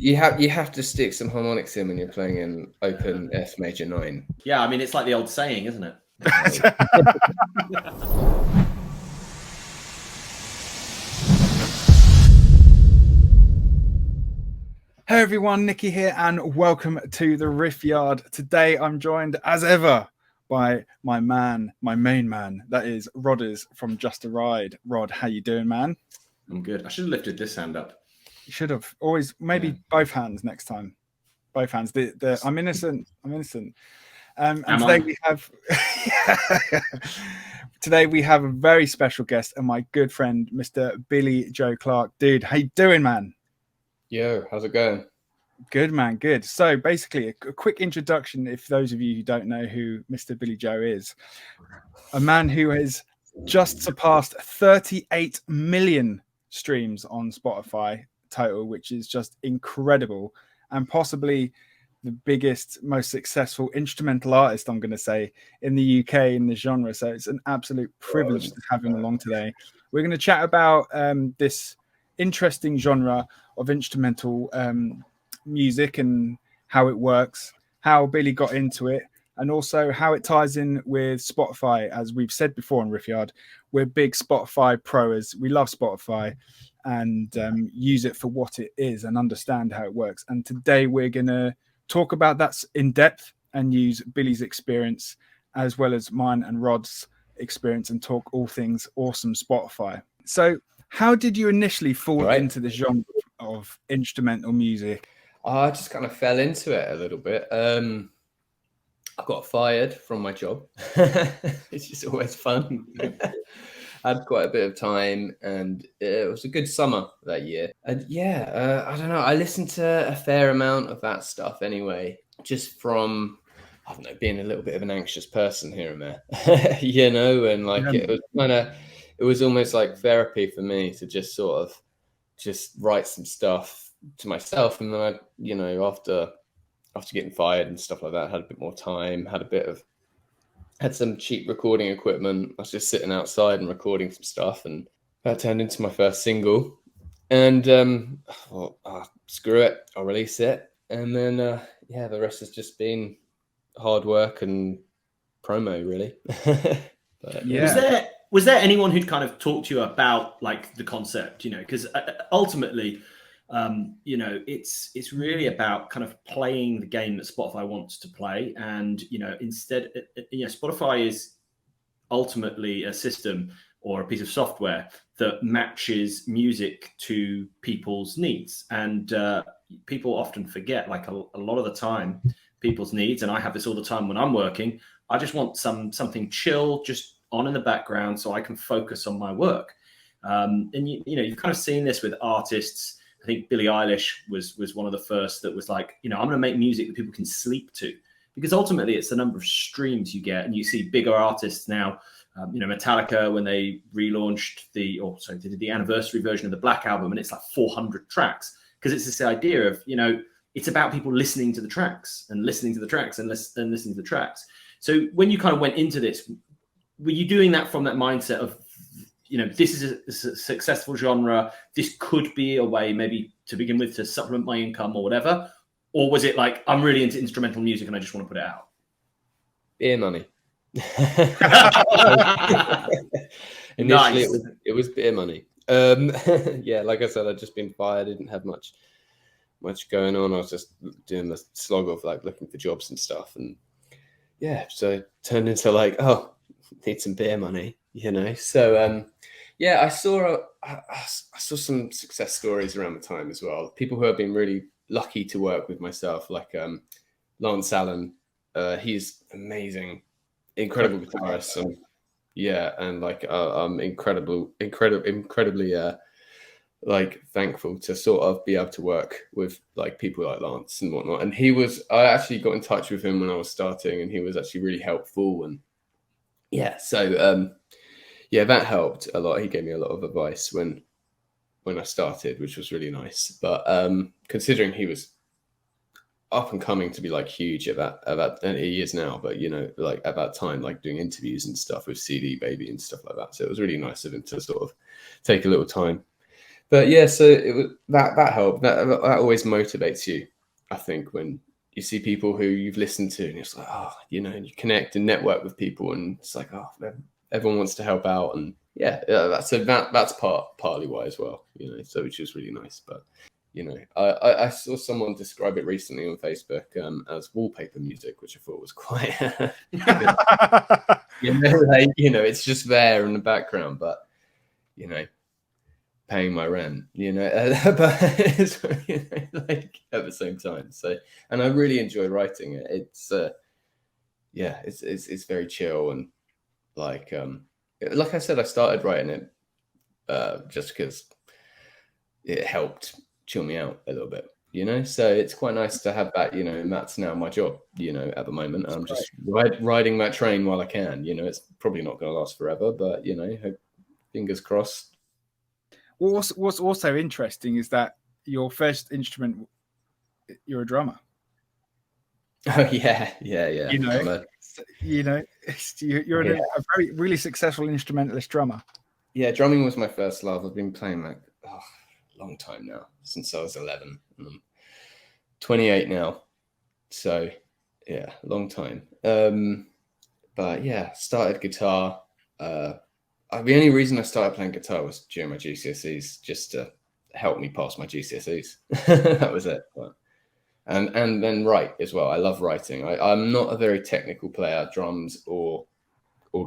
you have to stick some harmonics in when you're playing in open F major 9. Yeah, I mean, it's like the old saying, isn't it? Hey everyone, Nikki here, and welcome to the Riff Yard. Today I'm joined, as ever, by my main man, that is Rodders from Just a Ride. Rod, how you doing, man? I'm good. I should have lifted this hand up. You should have. Always, maybe both hands next time. Both hands. I'm innocent. And today we have today we have a very special guest and my good friend, Mr. Billy Joe Clarke. Dude, how you doing, man? Yo, how's it going? Good, man. Good. So basically, a quick introduction, if those of you who don't know who Mr. Billy Joe is, a man who has just surpassed 38 million streams on Spotify total, which is just incredible, and possibly the biggest, most successful instrumental artist, I'm going to say, in the UK in the genre. So it's an absolute privilege to have him along today. We're going to chat about this interesting genre of instrumental music and how it works, how Billy got into it, and also how it ties in with Spotify. As we've said before on Riff Yard, we're big Spotify proers. We love Spotify and use it for what it is and understand how it works. And today we're going to talk about that in depth and use Billy's experience as well as mine and Rod's experience and talk all things awesome Spotify. So how did you initially fall into the genre of instrumental music? I just kind of fell into it a little bit. I got fired from my job. It's just always fun. I had quite a bit of time, and it was a good summer that year. And I don't know. I listened to a fair amount of that stuff anyway, just from, I don't know, being a little bit of an anxious person here and there, and like it was almost like therapy for me to just sort of just write some stuff to myself. And then I, after getting fired and stuff like that, had a bit more time, had some cheap recording equipment. I was just sitting outside and recording some stuff, and that turned into my first single. And I thought, screw it, I'll release it. And then, the rest has just been hard work and promo, really. But, yeah. Was there anyone who'd kind of talked to you about like the concept, because ultimately, it's really about kind of playing the game that Spotify wants to play. And, instead, Spotify is ultimately a system or a piece of software that matches music to people's needs. And people often forget, like a lot of the time, people's needs, and I have this all the time when I'm working, I just want something chill, just on in the background so I can focus on my work. And you've kind of seen this with artists. I think Billie Eilish was one of the first that was like, I'm going to make music that people can sleep to, because ultimately it's the number of streams you get. And you see bigger artists now, Metallica, when they relaunched they did the anniversary version of the Black Album, and it's like 400 tracks, because it's this idea of, it's about people listening to the tracks and listening to the tracks and listening to the tracks. So when you kind of went into this, were you doing that from that mindset of, this is a successful genre, this could be a way maybe to begin with to supplement my income or whatever? Or was it like, I'm really into instrumental music and I just want to put it out? Beer money. Initially, Nice. it was beer money. Like I said, I'd just been fired. I didn't have much going on. I was just doing the slog of like looking for jobs and stuff. And so it turned into like, need some beer money, So I saw some success stories around the time as well. People who have been really lucky to work with myself, like Lance Allen. He's amazing, incredible guitarist, and like I'm incredibly like thankful to sort of be able to work with like people like Lance and whatnot. And I actually got in touch with him when I was starting, and he was actually really helpful. And that helped a lot. He gave me a lot of advice when I started, which was really nice. But considering he was up and coming to be like huge about he is now, but like at that time, like doing interviews and stuff with CD Baby and stuff like that. So it was really nice of him to sort of take a little time. But yeah, so it was that helped. That always motivates you, I think, when you see people who you've listened to, and it's like, oh, you know, and you connect and network with people, and it's like, oh, everyone wants to help out, and that's partly why as well, you know. So which was really nice. But you know, I saw someone describe it recently on Facebook as wallpaper music, which I thought was quite, you know, like, you know, it's just there in the background, but you know, paying my rent, you know, but it's, you know, like at the same time. So, and I really enjoy writing it. It's yeah, it's very chill, and like I said, I started writing it just because it helped chill me out a little bit, you know. So it's quite nice to have that, you know, and that's now my job, you know, at the moment. I'm just riding that train while I can, you know. It's probably not going to last forever, but you know, fingers crossed. What's also interesting is that your first instrument, you're a drummer. Oh yeah. You know, you're a very really successful instrumentalist drummer. Yeah, drumming was my first love. I've been playing like a long time now, since I was 11. I'm 28 now, so yeah, long time. But yeah, started guitar. The only reason I started playing guitar was during my GCSEs, just to help me pass my GCSEs. That was it. But, and then write as well. I love writing. I'm not a very technical player, drums or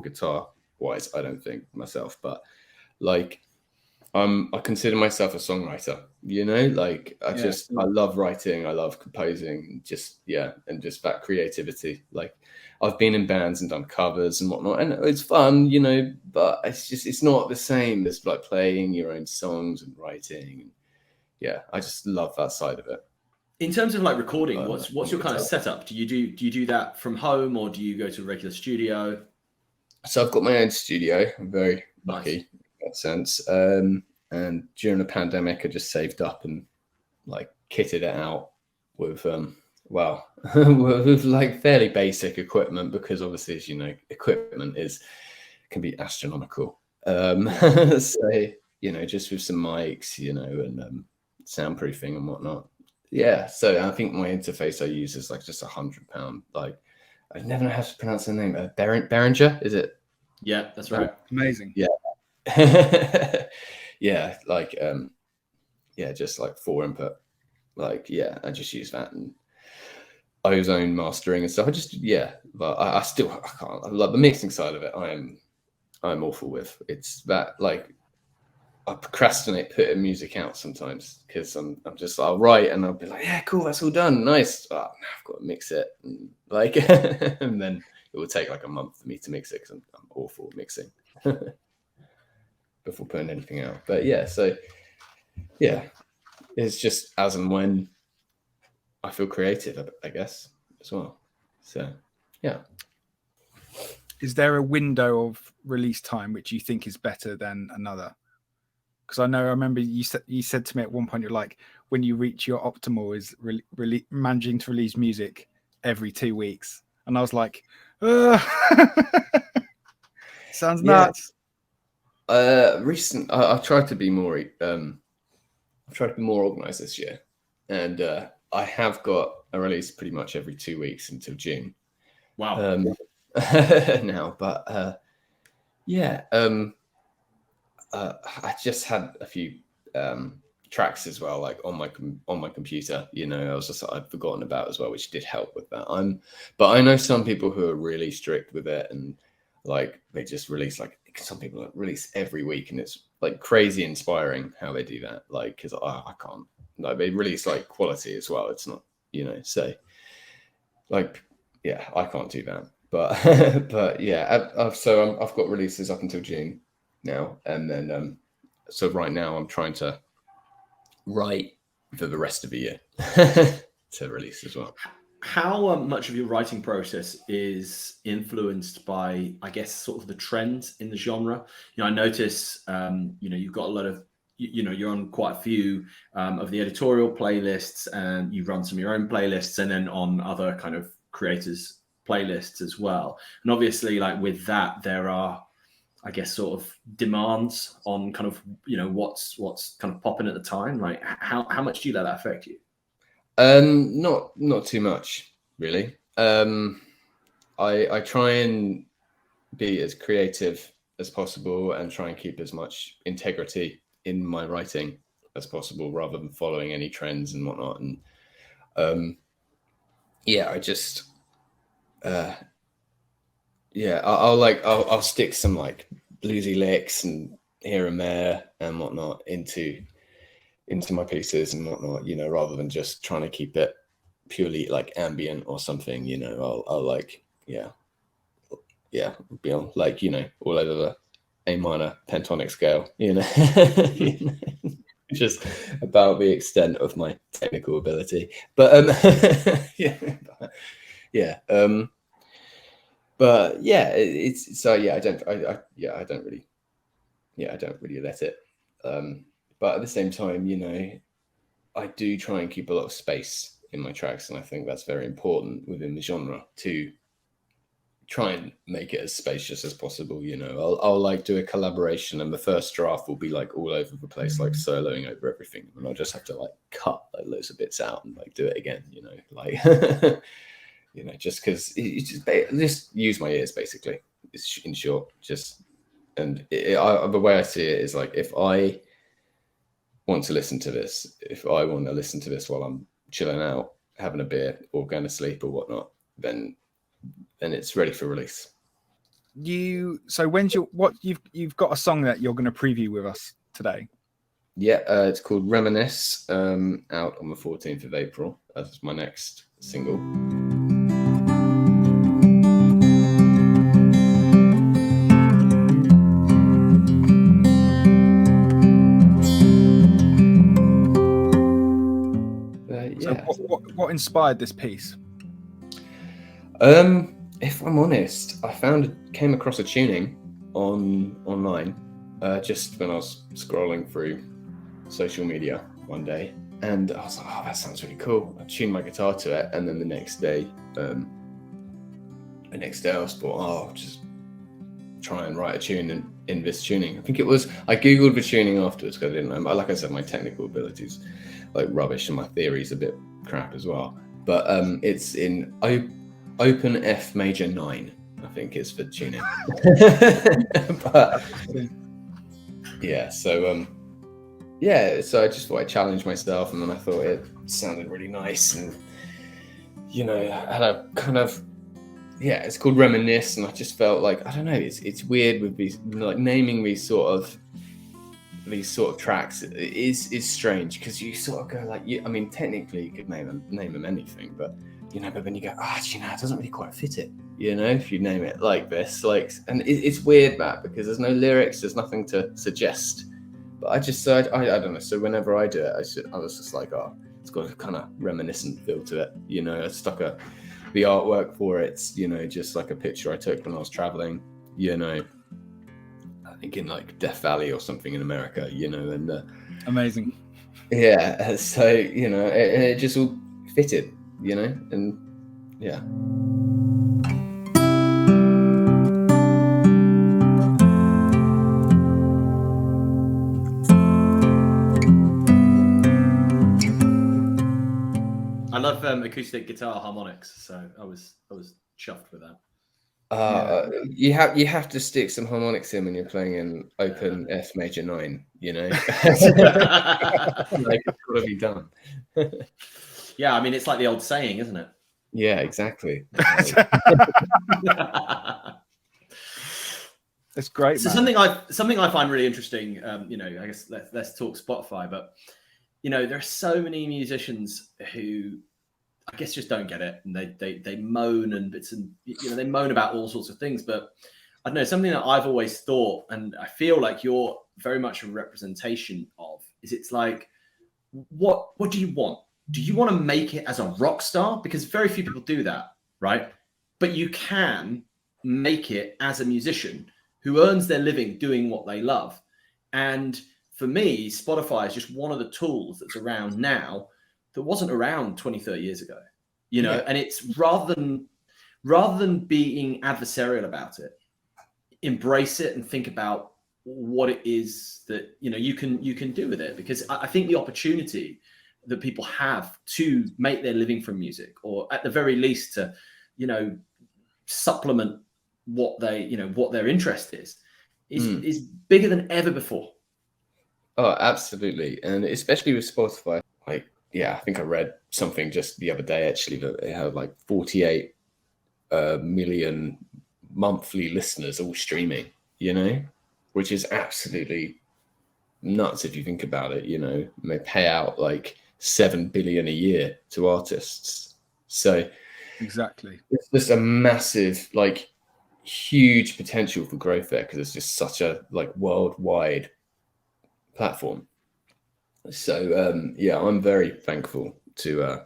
guitar wise, I don't think myself, but like I consider myself a songwriter, you know, like I love writing, I love composing, just and just that creativity. Like I've been in bands and done covers and whatnot, and it's fun, you know, but it's not the same as like playing your own songs and writing. Yeah, I just love that side of it. In terms of like recording, what's your kind of setup? Do you do that from home, or do you go to a regular studio? So I've got my own studio. I'm very lucky in that sense. And during the pandemic, I just saved up and like kitted it out with with like fairly basic equipment, because obviously, as you know, equipment can be astronomical. So you know, just with some mics, you know, and soundproofing and whatnot. Yeah. So I think my interface I use is like just £100. Like I never know how to pronounce the name. Behringer, is it? Yeah, that's right. Amazing. Yeah. Yeah, like just like 4 input. Like I just use that, and ozone mastering and stuff. But I can't. I love the mixing side of it. I'm awful with. It's that, like, I procrastinate putting music out sometimes, because I'm just, I'll write and I'll be like, yeah, cool, that's all done, nice. Oh, now I've got to mix it, and like, and then it will take like a month for me to mix it, because I'm awful at mixing before putting anything out. But it's just as and when I feel creative, I guess, as well. So yeah. Is there a window of release time which you think is better than another? Because I remember you said to me at one point, you're like, when you reach your optimal is managing to release music every 2 weeks, and I was like, sounds nuts. I've tried to be more organized this year, and I have got a release pretty much every 2 weeks until June. Wow. Now, but I just had a few tracks as well, like on my computer, you know, I'd forgotten about as well, which did help with that. But I know some people who are really strict with it, and like they just release, like some people release every week, and it's like crazy inspiring how they do that. Like, because I can't. Like, they release like quality as well. It's not, you know, so like, yeah, I can't do that. But but yeah, I've got releases up until June now, and then so right now I'm trying to write for the rest of the year to release as well. How much of your writing process is influenced by, I guess, sort of the trends in the genre? You know, I notice, you know, you've got a lot of, you know, you're on quite a few of the editorial playlists, and you run some of your own playlists, and then on other kind of creators' playlists as well. And obviously, like with that, there are I guess, sort of demands on kind of, what's kind of popping at the time? Like how much do you let that affect you? Not too much, really. I try and be as creative as possible and try and keep as much integrity in my writing as possible, rather than following any trends and whatnot. And I just I'll stick some like bluesy licks and here and there and whatnot into my pieces and whatnot, rather than just trying to keep it purely like ambient or something. I'll like be on like all over the A minor pentatonic scale, just about the extent of my technical ability. But it's so I don't really let it. But at the same time, I do try and keep a lot of space in my tracks, and I think that's very important within the genre to try and make it as spacious as possible. I'll like do a collaboration, and the first draft will be like all over the place, like soloing over everything, and I'll just have to like cut like loads of bits out and like do it again. Like just because just use my ears basically. It's in short, the way I see it is like if I want to listen to this while I'm chilling out, having a beer, or going to sleep or whatnot, then it's ready for release. So you've got a song that you're going to preview with us today? Yeah, it's called Reminisce, out on the 14th of April. That's my next single. So what inspired this piece? If I'm honest, came across a tuning online just when I was scrolling through social media one day, and I was like, oh, that sounds really cool. I tuned my guitar to it, and then the next day I was thought, I'll just try and write a tune in this tuning. I think it was, I googled the tuning afterwards because I didn't know. Like I said, my technical abilities like rubbish and my theory's a bit crap as well. But it's in open F major 9, I think is for tuning. But so I just thought I'd challenge myself, and then I thought it sounded really nice, and I had a kind of it's called Reminisce, and I just felt like, I don't know, it's weird with these, like, naming these sort of tracks is strange, because you sort of go like, I mean, technically you could name them anything, but but then you go, it doesn't really quite fit it, if you name it like this, like, and it's weird, that, because there's no lyrics, there's nothing to suggest. But I just said, I don't know. So whenever I do it, I was just like, it's got a kind of reminiscent feel to it. I stuck the artwork for it, just like a picture I took when I was traveling, I think in like Death Valley or something in America, and amazing. Yeah. So, it just all fitted, and yeah. I love acoustic guitar harmonics, so I was chuffed with that. You have to stick some harmonics in when you're playing in open F major 9, like, it's got to be done. Yeah, I mean, it's like the old saying, isn't it? Yeah, exactly. That's great. So man. something I find really interesting, I guess let's talk Spotify, but there are so many musicians who I guess just don't get it, and they moan and bits, and they moan about all sorts of things. But I don't know, something that I've always thought, and I feel like you're very much a representation of, is it's like, what do you want? Do you want to make it as a rock star? Because very few people do that, right? But you can make it as a musician who earns their living doing what they love. And for me, Spotify is just one of the tools that's around now that wasn't around 20, 30 years ago, and it's rather than being adversarial about it, embrace it and think about what it is that you can do with it, because I think the opportunity that people have to make their living from music, or at the very least to supplement what their interest is bigger than ever before. Oh, absolutely. And especially with Spotify, I think I read something just the other day, actually, that it had like 48 million monthly listeners all streaming, which is absolutely nuts if you think about it. And they pay out like 7 billion a year to artists. So exactly, it's just a massive, like, huge potential for growth there, because it's just such a like worldwide platform. So I'm very thankful to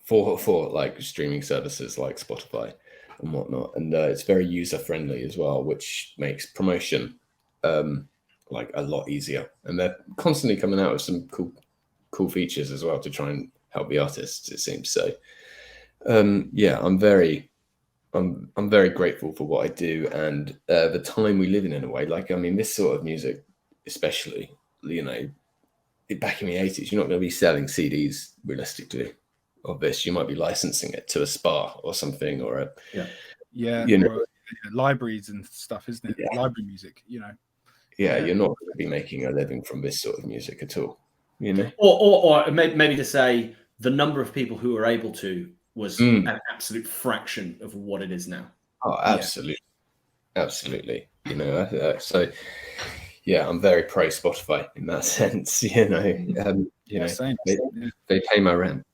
for like streaming services like Spotify and whatnot, and it's very user friendly as well, which makes promotion like a lot easier. And they're constantly coming out with some cool features as well to try and help the artists, it seems. So I'm very grateful for what I do, and the time we live in a way. Like, I mean, this sort of music, especially, back in the 80s, you're not going to be selling CDs realistically of this. You might be licensing it to a spa or something, or libraries and stuff, isn't it? Yeah. Library music, you're not going to be making a living from this sort of music at all, or maybe to say the number of people who are able to was an absolute fraction of what it is now. Oh, absolutely. Absolutely. So I'm very pro Spotify in that sense. Same. They pay my rent.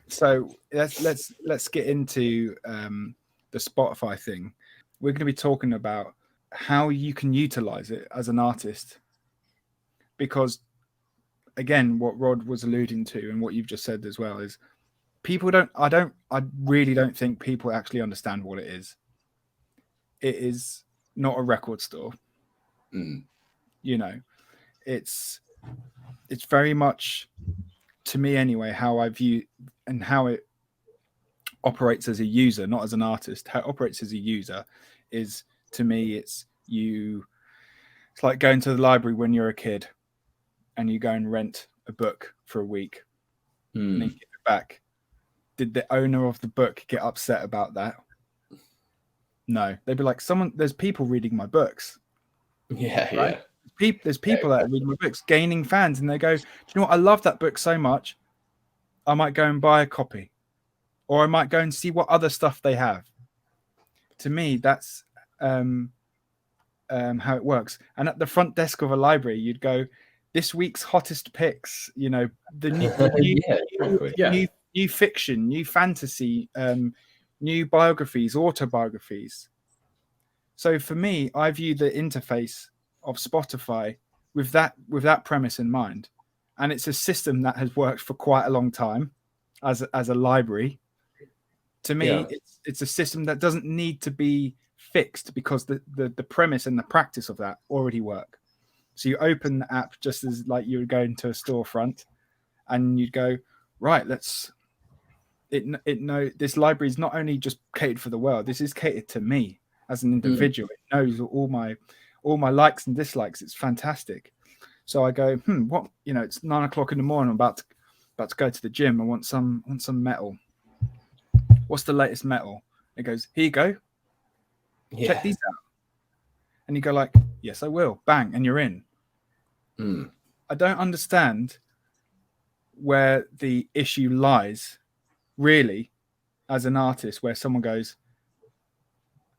So let's get into the Spotify thing. We're going to be talking about how you can utilize it as an artist, because again, what Rod was alluding to and what you've just said as well is I really don't think people actually understand what it is. It is not a record store. It's very much, to me anyway, how I view and how it operates as a user, not as an artist. How it operates as a user is, to me, it's like going to the library when you're a kid and you go and rent a book for a week and then give it back. Did the owner of the book get upset about that? No, they'd be like, there's people reading my books. Yeah. There's people that read my books, gaining fans, and they go, do you know what? I love that book so much, I might go and buy a copy, or I might go and see what other stuff they have. To me, that's how it works. And at the front desk of a library, you'd go, this week's hottest picks, the new fiction, new fantasy, new biographies, autobiographies. So for me, I view the interface of Spotify with that premise in mind, and it's a system that has worked for quite a long time as a library. To me, it's a system that doesn't need to be fixed, because the premise and the practice of that already work. So you open the app just as like you would go into a storefront, and you'd go, right, this library is not only just catered for the world, this is catered to me as an individual. It knows all my likes and dislikes. It's fantastic. So I go, what? It's 9:00 in the morning. I'm about to go to the gym. I want some metal. What's the latest metal? It goes, here you go. Check these out. And you go like, yes, I will. Bang, and you're in. I don't understand where the issue lies, really, as an artist, where someone goes,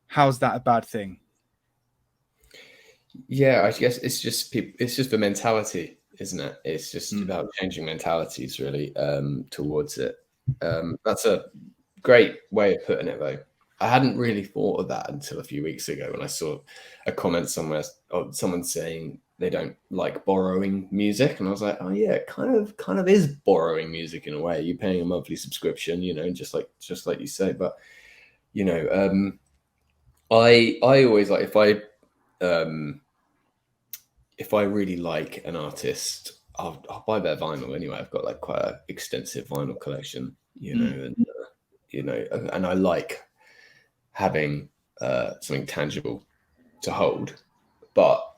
how's that a bad thing? Yeah, I guess it's just the mentality, isn't it? It's just about changing mentalities, really, towards it. That's a great way of putting it, though. I hadn't really thought of that until a few weeks ago when I saw a comment somewhere of someone saying they don't like borrowing music, and I was like, oh yeah, it kind of is borrowing music in a way. You're paying a monthly subscription, just like you say. But I always like, if I really like an artist, I'll buy their vinyl anyway. I've got like quite an extensive vinyl collection, and and I like having something tangible to hold. But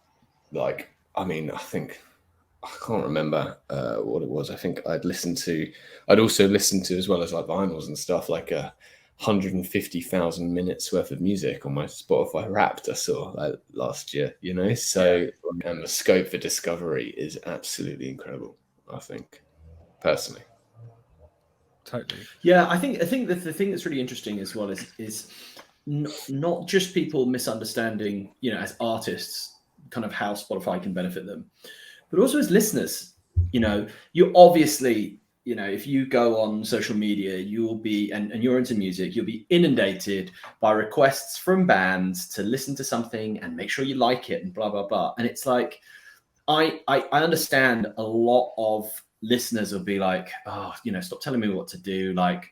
like, I mean, I can't remember what it was. I think I'd also listened to, as well as like vinyls and stuff, like 150,000 minutes worth of music on my Spotify Wrapped I saw like last year, you know. So the scope for discovery is absolutely incredible, I think, personally. Totally. Yeah, I think that the thing that's really interesting as well is not just people misunderstanding, you know, as artists, kind of how Spotify can benefit them, but also as listeners. You know, you obviously, you know, if you go on social media, you will be, and you're into music, you'll be inundated by requests from bands to listen to something and make sure you like it and blah, blah, blah. And it's like, I understand a lot of listeners will be like, oh, you know, stop telling me what to do. Like,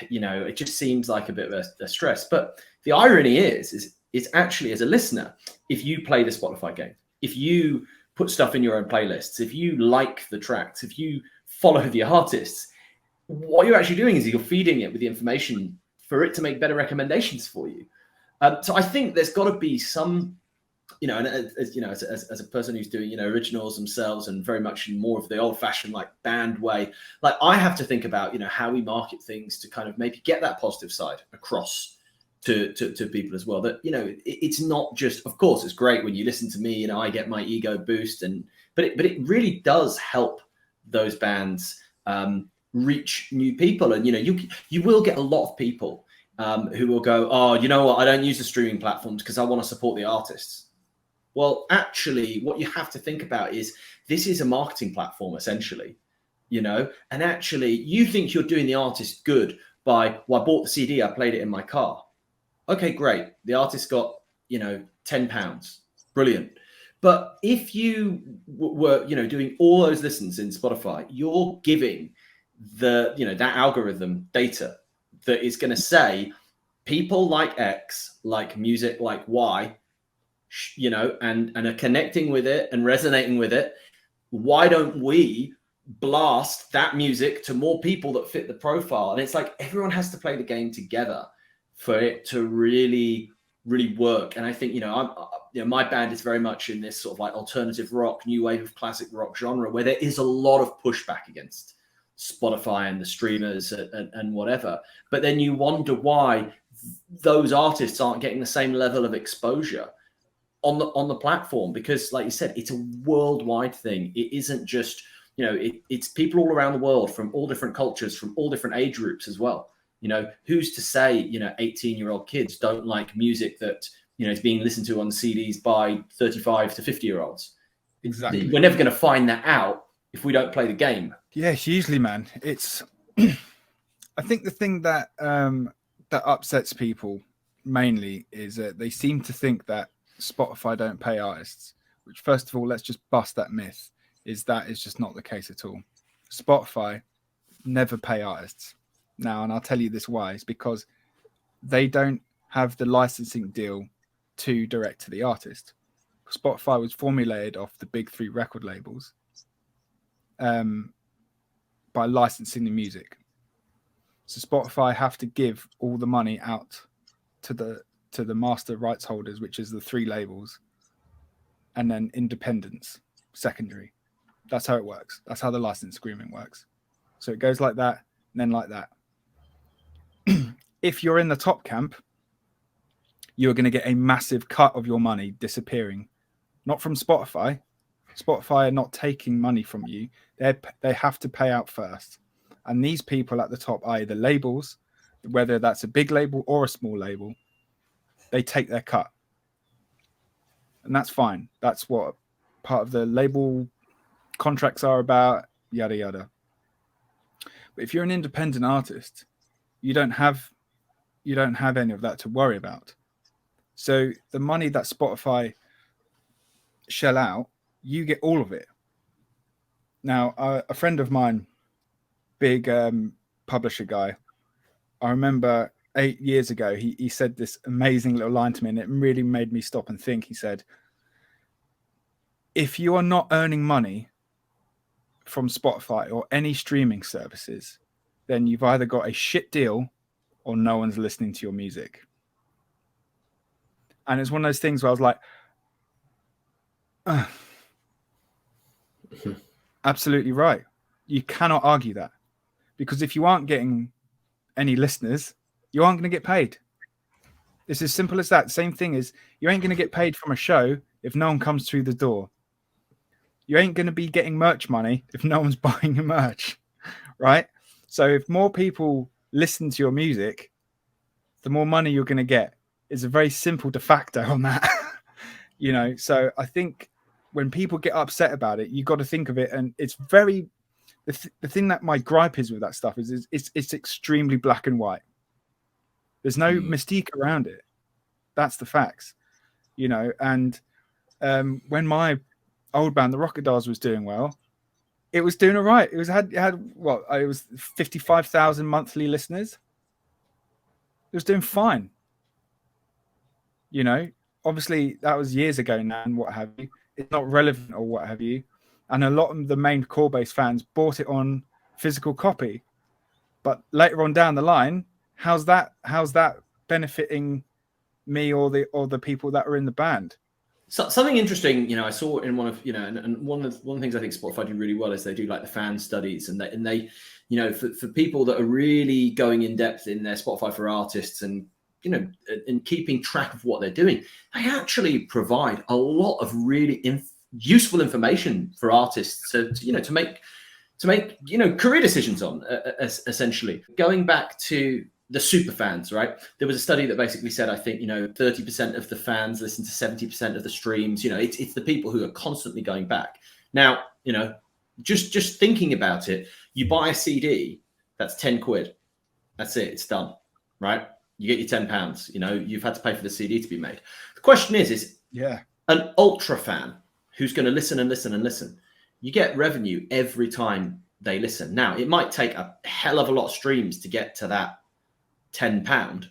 you know, it just seems like a bit of a stress. But the irony is actually, as a listener, if you play the Spotify game, if you put stuff in your own playlists, if you like the tracks, if you follow the artists, what you're actually doing is you're feeding it with the information for it to make better recommendations for you. So I think there's got to be some, you know, and as you know, as a person who's doing, you know, originals themselves and very much in more of the old-fashioned like band way, like I have to think about, you know, how we market things to kind of maybe get that positive side across to people as well. That, you know, it's not just, of course, it's great when you listen to me, you know, I get my ego boost, but it really does help those bands reach new people, and you know, you will get a lot of people who will go, oh, you know what, I don't use the streaming platforms because I want to support the artists. Well, actually, what you have to think about is this is a marketing platform, essentially, you know, and actually you think you're doing the artist good by, well, I bought the CD, I played it in my car. Okay, great. The artist got, you know, £10. Brilliant. But if you were, you know, doing all those listens in Spotify, you're giving the, you know, that algorithm data that is going to say people like X, like music like Y, you know, and are connecting with it and resonating with it. Why don't we blast that music to more people that fit the profile? And it's like everyone has to play the game together for it to really, really work. And I think, you know, my band is very much in this sort of like alternative rock, new wave of classic rock genre, where there is a lot of pushback against Spotify and the streamers and whatever. But then you wonder why those artists aren't getting the same level of exposure on the platform, because like you said, it's a worldwide thing. It isn't just, you know, it's people all around the world from all different cultures, from all different age groups as well. You know, who's to say, you know, 18-year-old kids don't like music that, you know, is being listened to on CDs by 35 to 50-year-olds? Exactly. We're never going to find that out if we don't play the game. Yeah, hugely, man. It's I think the thing that that upsets people mainly is that they seem to think that Spotify don't pay artists, which, first of all, let's just bust that myth. Is just not the case at all. Spotify never pay artists now, and I'll tell you this why. It's because they don't have the licensing deal to direct to the artist. Spotify was formulated off the big three record labels by licensing the music. So Spotify have to give all the money out to the master rights holders, which is the three labels, and then independents secondary. That's how it works. That's how the license agreement works. So it goes like that, and then like that. If you're in the top camp, you're going to get a massive cut of your money disappearing, not from Spotify. Spotify are not taking money from you. They have to pay out first. And these people at the top, i.e. the labels, whether that's a big label or a small label, they take their cut. And that's fine. That's what part of the label contracts are about, yada, yada. But if you're an independent artist, you don't have any of that to worry about. So the money that Spotify shell out, you get all of it. Now, a friend of mine, big publisher guy, I remember 8 years ago, he said this amazing little line to me, and it really made me stop and think. He said, if you are not earning money from Spotify or any streaming services, then you've either got a shit deal or no one's listening to your music. And it's one of those things where I was like, absolutely right. You cannot argue that, because if you aren't getting any listeners, you aren't going to get paid. It's as simple as that. Same thing is, you ain't going to get paid from a show if no one comes through the door. You ain't going to be getting merch money if no one's buying your merch, right? So if more people listen to your music, the more money you're going to get. It's a very simple de facto on that. So I think when people get upset about it, you got to think of it, and it's very the thing that my gripe is with that stuff is it's extremely black and white. There's no mystique around it. That's the facts, and when my old band, the Rockadars, was doing well, it was doing all right. It was 55,000 monthly listeners. It was doing fine. Obviously that was years ago now, and what have you. It's not relevant or what have you. And a lot of the main core base fans bought it on physical copy. But later on down the line, how's that benefiting me or the people that are in the band? So, something interesting, I saw in one of, and one of the things I think Spotify do really well is they do like the fan studies, and they for people that are really going in depth in their Spotify for artists and and keeping track of what they're doing, they actually provide a lot of really useful information for artists to make career decisions on, essentially. Going back to the super fans, right? There was a study that basically said, I think, 30% of the fans listen to 70% of the streams. It's the people who are constantly going back. Now, just thinking about it, you buy a CD, that's 10 quid. That's it. It's done, right? You get your £10. You've had to pay for the CD to be made. The question is an ultra fan who's going to listen and listen and listen. You get revenue every time they listen. Now, it might take a hell of a lot of streams to get to that £10,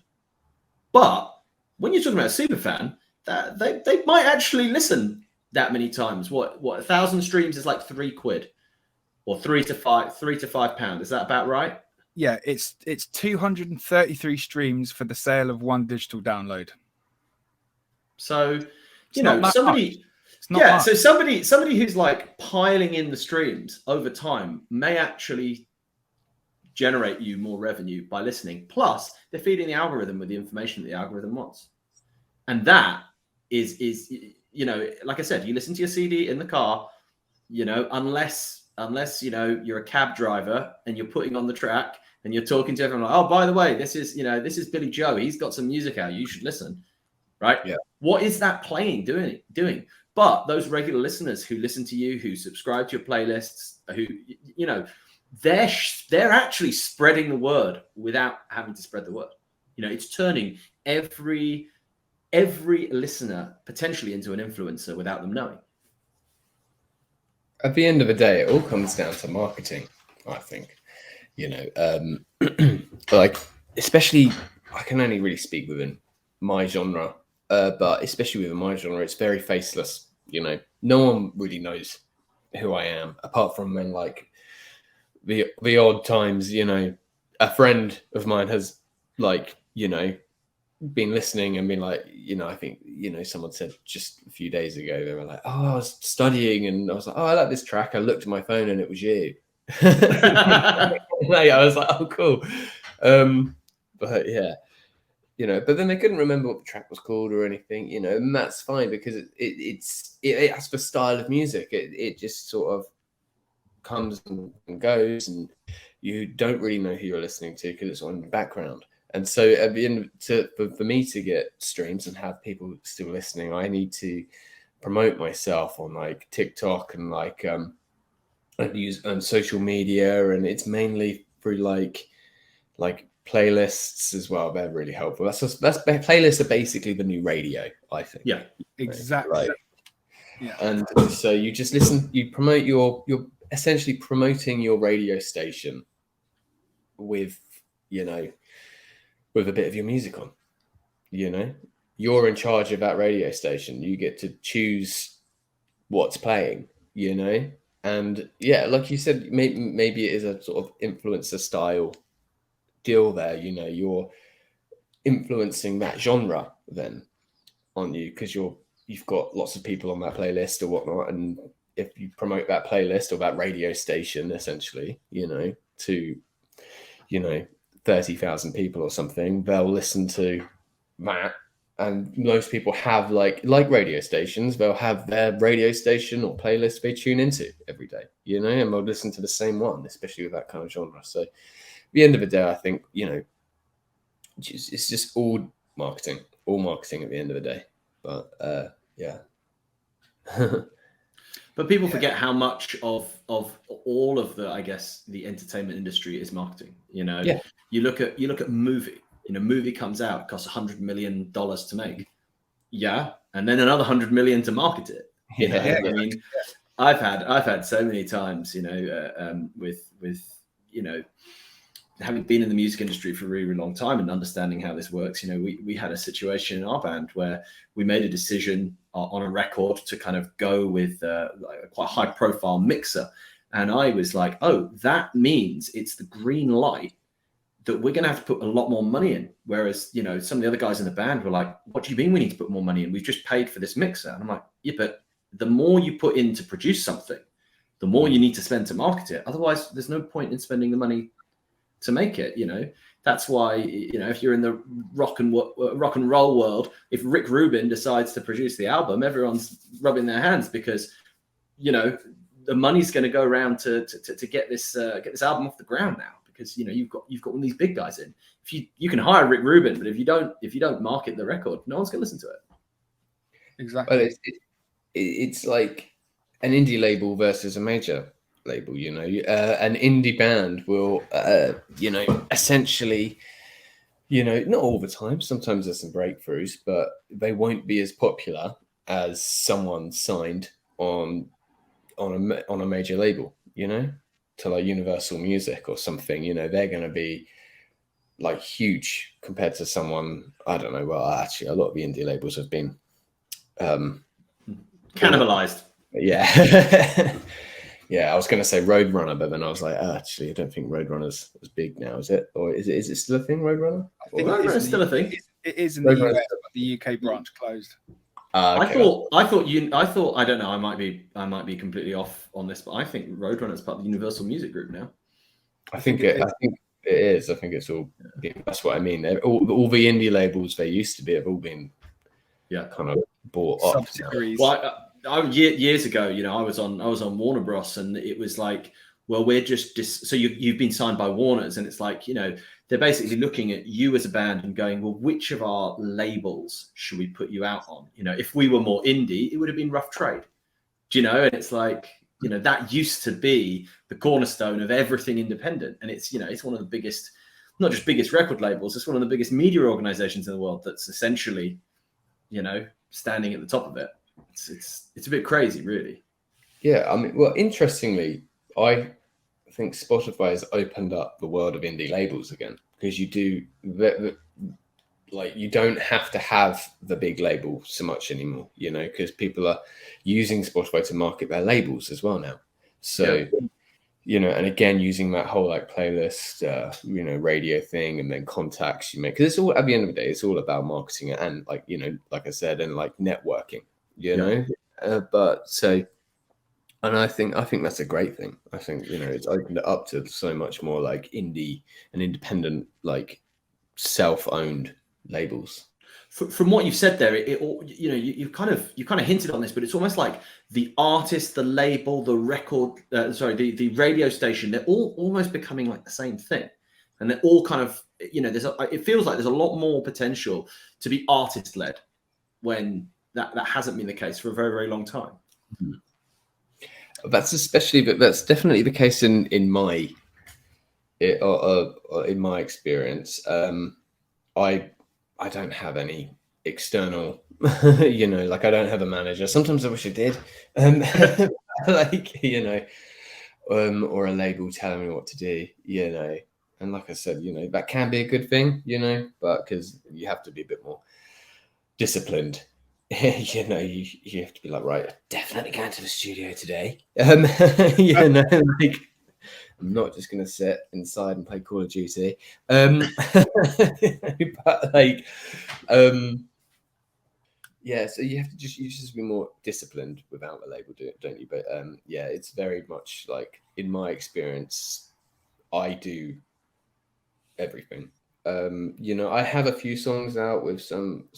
but when you're talking about a super fan, that they might actually listen that many times. What 1,000 streams is like £3, or £3 to £5. Is that about right? Yeah, it's 233 streams for the sale of one digital download. So somebody so somebody who's like piling in the streams over time may actually generate you more revenue by listening. Plus, they're feeding the algorithm with the information that the algorithm wants. And that is like I said, you listen to your CD in the car, unless you're a cab driver and you're putting on the track and you're talking to everyone like, oh, by the way, this is Billy Joe. He's got some music out. You should listen. Right? Yeah. What is that playing doing? But those regular listeners who listen to you, who subscribe to your playlists, who, they're actually spreading the word without having to spread the word. It's turning every listener potentially into an influencer without them knowing. At the end of the day, it all comes down to marketing, I think. Like, especially, I can only really speak within my genre, but especially within my genre, it's very faceless. No one really knows who I am, apart from when, like, the odd times, a friend of mine has, like, been listening and been like, I think, someone said just a few days ago, they were like, oh, I was studying and I was like, oh, I like this track. I looked at my phone and it was you. I was like, oh, cool. But yeah, but then they couldn't remember what the track was called or anything, and that's fine because it has the style of music. It just sort of comes and goes, and you don't really know who you're listening to because it's on the background. And so at the end, for me to get streams and have people still listening, I need to promote myself on like TikTok and like use social media, and it's mainly through like playlists as well. They're really helpful. That's playlists are basically the new radio, I think. Yeah, exactly. Right. Yeah. And so you just listen, you promote you're essentially promoting your radio station with with a bit of your music on. You're in charge of that radio station. You get to choose what's playing, and yeah, like you said, maybe it is a sort of influencer style deal there. You're influencing that genre then, aren't you? Because you've got lots of people on that playlist or whatnot, and if you promote that playlist or that radio station, essentially, to 30,000 people or something, they'll listen to that. And most people have like radio stations, they'll have their radio station or playlist they tune into every day, and they'll listen to the same one, especially with that kind of genre. So at the end of the day, I think, it's just all marketing at the end of the day. But yeah. But people forget how much of all of the, I guess, the entertainment industry is marketing. You look at movie. Movie comes out, costs $100 million to make. Yeah, and then another $100 million to market it. I mean, I've had so many times, with having been in the music industry for a really, really long time and understanding how this works. We had a situation in our band where we made a decision on a record to kind of go with like a quite high profile mixer. And I was like, oh, that means it's the green light that we're going to have to put a lot more money in. Whereas, some of the other guys in the band were like, what do you mean we need to put more money in? We've just paid for this mixer. And I'm like, yeah, but the more you put in to produce something, the more you need to spend to market it. Otherwise, there's no point in spending the money to make it. That's why, if you're in the rock and roll world, if Rick Rubin decides to produce the album, everyone's rubbing their hands because, the money's going to go around to get this album off the ground now. Because you've got one of these big guys in. If you can hire Rick Rubin, but if you don't market the record, no one's gonna listen to it. Exactly. Well, it's like an indie label versus a major label. An indie band will, essentially, not all the time. Sometimes there's some breakthroughs, but they won't be as popular as someone signed on a major label. To like Universal Music or something, they're going to be like huge compared to someone, I don't know. Well, actually, a lot of the indie labels have been cannibalized. Yeah. Yeah, I was going to say Roadrunner, but then I was like, actually, I don't think Roadrunner's as big now, is it? Or is it still a thing, Roadrunner? I think Roadrunner's still a thing. It is in the US, but the UK branch closed. Okay. I thought I don't know, I might be completely off on this, but I think Roadrunner's part of the Universal Music Group now. I think it is. I think it's all. That's what I mean. All the indie labels they used to be have all been, kind of bought up. Subsidiaries. Well, years ago, I was on Warner Bros, and it was like, well, we're just so you've been signed by Warner's, and it's like, they're basically looking at you as a band and going, well, which of our labels should we put you out on? If we were more indie, it would have been Rough Trade. And it's like, that used to be the cornerstone of everything independent. And it's, it's one of the biggest, not just biggest record labels, it's one of the biggest media organizations in the world that's essentially, standing at the top of it. It's a bit crazy, really. Yeah. I mean, well, interestingly, I think Spotify has opened up the world of indie labels again, because you don't have to have the big label so much anymore, because people are using Spotify to market their labels as well now. So, and again, using that whole like playlist, radio thing, and then contacts you make, because it's all, at the end of the day, it's all about marketing and like, like I said, and like networking, but so. And I think that's a great thing. I think, it's opened it up to so much more like indie and independent, like self-owned labels. From what you've said there, you kind of hinted on this, but it's almost like the artist, the label, the record, the radio station, they're all almost becoming like the same thing. And they're all kind of, it feels like there's a lot more potential to be artist-led when that hasn't been the case for a very, very long time. Mm-hmm. That's definitely the case in my experience. I don't have any external, like I don't have a manager. Sometimes I wish I did, or a label telling me what to do, And like I said, that can be a good thing, but because you have to be a bit more disciplined. You have to be like, right, definitely going to the studio today. Like I'm not just going to sit inside and play Call of Duty. But like, Yeah, so you just be more disciplined without a label, don't you? But yeah, it's very much like, in my experience, I do everything. You know, I have a few songs out with some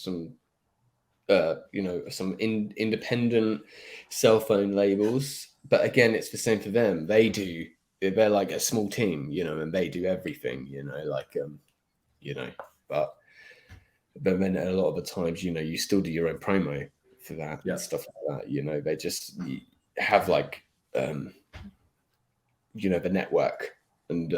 you know, some independent cell phone labels, but again, it's the same for them. They're like a small team, you know, and they do everything, you know, like you know, but then a lot of the times, you know, you still do your own promo for that and stuff like that. You know, they just have like you know, the network and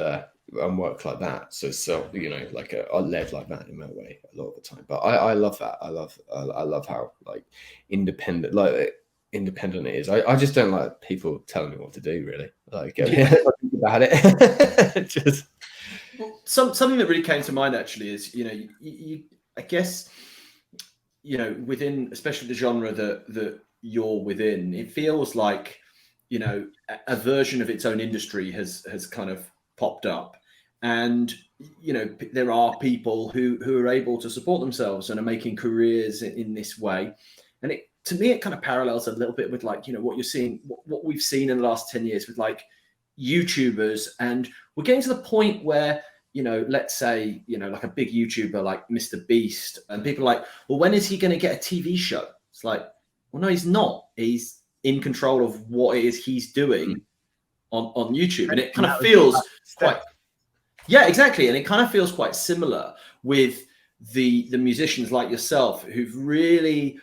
work like that. So you know, like I led like that in that way a lot of the time. But I love that. I love how like independent it is. I just don't like people telling me what to do, really. Like think about it. Just something that really came to mind actually is, you know, you I guess, you know, within especially the genre that you're within, it feels like, you know, a version of its own industry has kind of popped up, and you know, there are people who are able to support themselves and are making careers in this way, and it, to me, it kind of parallels a little bit with, like, you know, what you're seeing, what we've seen in the last 10 years with like YouTubers, and we're getting to the point where, you know, let's say, you know, like a big YouTuber like Mr. Beast, and people are like, well, when is he going to get a TV show? It's like, well, no, he's not. He's in control of what it is he's doing on YouTube. And it kind of feels quite, yeah, exactly. And it kind of feels quite similar with the musicians like yourself who've really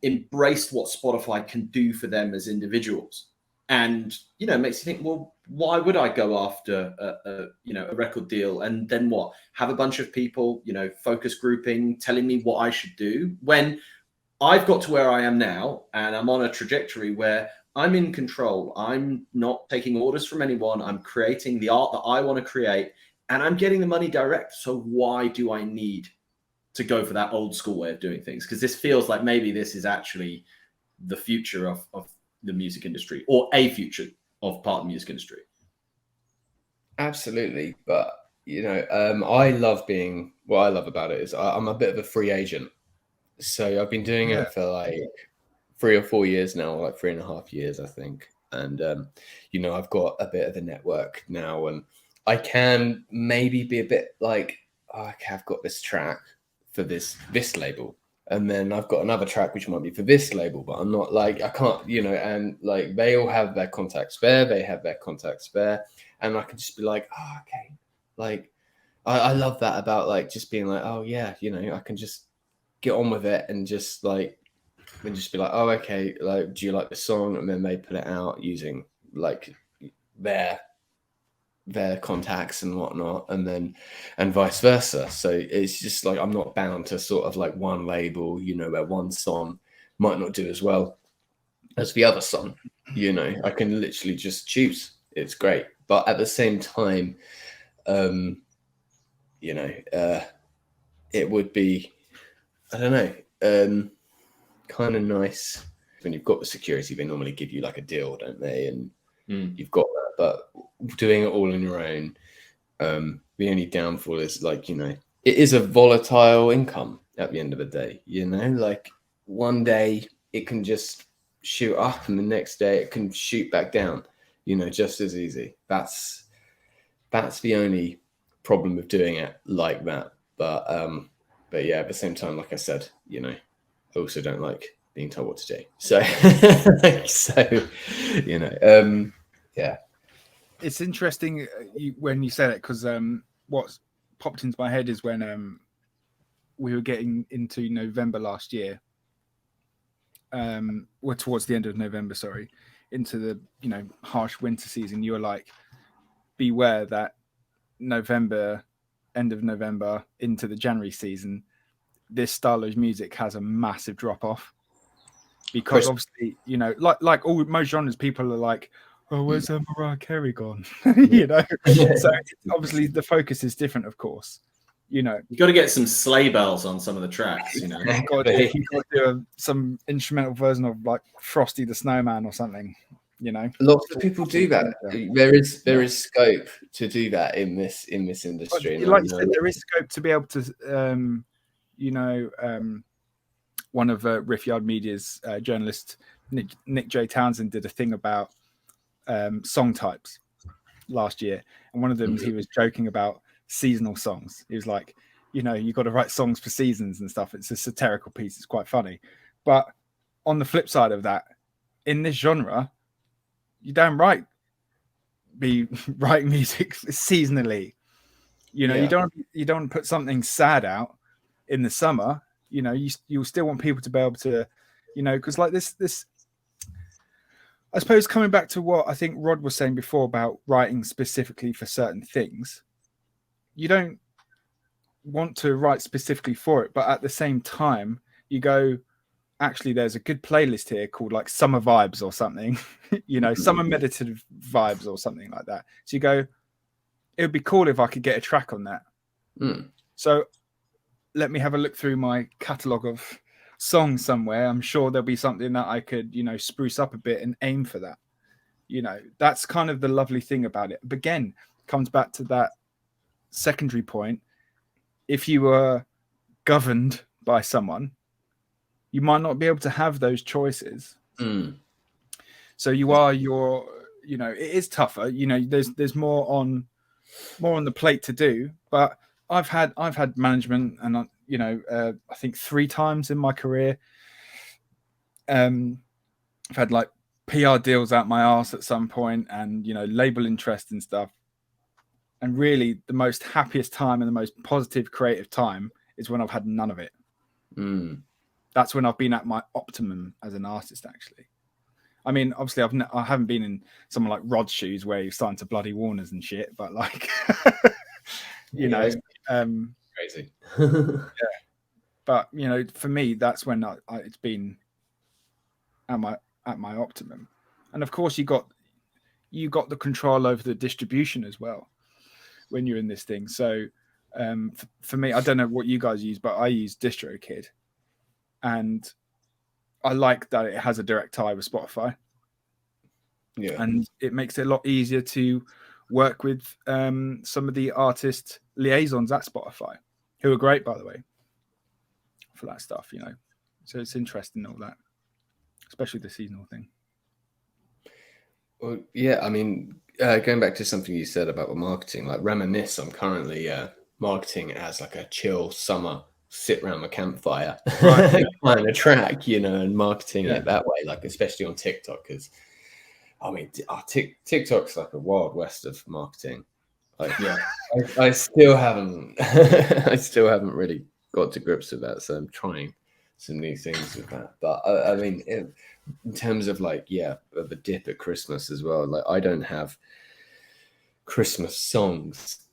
embraced what Spotify can do for them as individuals. And, you know, it makes you think, well, why would I go after you know, a record deal and then what? Have a bunch of people, you know, focus grouping, telling me what I should do, when I've got to where I am now and I'm on a trajectory where I'm in control. I'm not taking orders from anyone. I'm creating the art that I want to create, and I'm getting the money direct. So why do I need to go for that old school way of doing things? Because this feels like maybe this is actually the future of the music industry, or a future of part of the music industry. absolutely. But you know, I love being, what I love about it is I'm a bit of a free agent. So I've been doing it for like 3 or 4 years now, like 3.5 years, I think. And you know, I've got a bit of a network now, and I can maybe be a bit like, oh, okay, I've got this track for this label, and then I've got another track which might be for this label, but I'm not like, I can't, you know, and like they all have their contacts there, and I can just be like, oh, okay, like I love that about like just being like, oh yeah, you know, I can just get on with it and just like, and just be like, oh, okay, like, do you like the song? And then they put it out using like their contacts and whatnot, and vice versa. So it's just like, I'm not bound to sort of like one label, you know, where one song might not do as well as the other song. You know, I can literally just choose. It's great. But at the same time, you know, it would be, I don't know, kind of nice when you've got the security. They normally give you like a deal, don't they? And you've got that, but doing it all on your own, the only downfall is, like, you know, it is a volatile income at the end of the day. You know, like one day it can just shoot up and the next day it can shoot back down, you know, just as easy. That's the only problem with doing it like that. But yeah, at the same time, like I said, you know, I also don't like being told what to do. So, so you know, yeah. It's interesting when you said it, because what's popped into my head is when we were getting into November last year, or towards the end of November, sorry, into the harsh winter season. You were like, beware that November, end of November into the January season, this style of music has a massive drop off, because obviously, like all most genres, people are like, oh, where's Mariah Carey gone? So obviously the focus is different, of course. You got to get some sleigh bells on some of the tracks. You got to do some instrumental version of like Frosty the Snowman or something. Lots of people do that. There is scope to do that in this industry. Like you said, there is scope to be able to one of Riff Yard Media's journalist, Nick J. Townsend, did a thing about song types last year. And one of them, he was joking about seasonal songs. He was like, you know, you've got to write songs for seasons and stuff. It's a satirical piece. It's quite funny. But on the flip side of that, in this genre, you damn right be writing music seasonally. You know, you don't want to put something sad out in the summer. You know, you still want people to be able to, you know, because like this, I suppose coming back to what I think Rod was saying before about writing specifically for certain things, you don't want to write specifically for it, but at the same time, you go, actually, there's a good playlist here called like Summer Vibes or something, you know, Summer Meditative Vibes or something like that. So you go, it would be cool if I could get a track on that. So let me have a look through my catalogue of songs somewhere. I'm sure there'll be something that I could, you know, spruce up a bit and aim for that. You know, that's kind of the lovely thing about it. But again, comes back to that secondary point. If you were governed by someone, you might not be able to have those choices. So you are you know, it is tougher. You know, there's more on the plate to do. But I've had management, and you know, I think 3 times in my career. I've had like PR deals out my arse at some point, and you know, label interest and stuff. And really, the most happiest time and the most positive creative time is when I've had none of it. That's when I've been at my optimum as an artist, actually. I mean, obviously, I haven't been in someone like Rod's shoes where you're starting to bloody Warners and shit, but like, you know, crazy. Yeah. But you know, for me, that's when it's been at my optimum. And of course, you got the control over the distribution as well when you're in this thing. So for me, I don't know what you guys use, but I use DistroKid, and I like that it has a direct tie with Spotify. Yeah, and it makes it a lot easier to work with some of the artist liaisons at Spotify, who are great, by the way, for that stuff. You know, so it's interesting, all that, especially the seasonal thing. Well, yeah, I mean, going back to something you said about marketing, like Reminisce, I'm currently marketing as like a chill summer sit around the campfire kind of track, you know, and marketing it that way, like especially on TikTok, because I mean, TikTok's like a wild west of marketing. Like, I still haven't really got to grips with that, so I'm trying some new things with that. But I mean, in terms of like, of a dip at Christmas as well, like I don't have Christmas songs,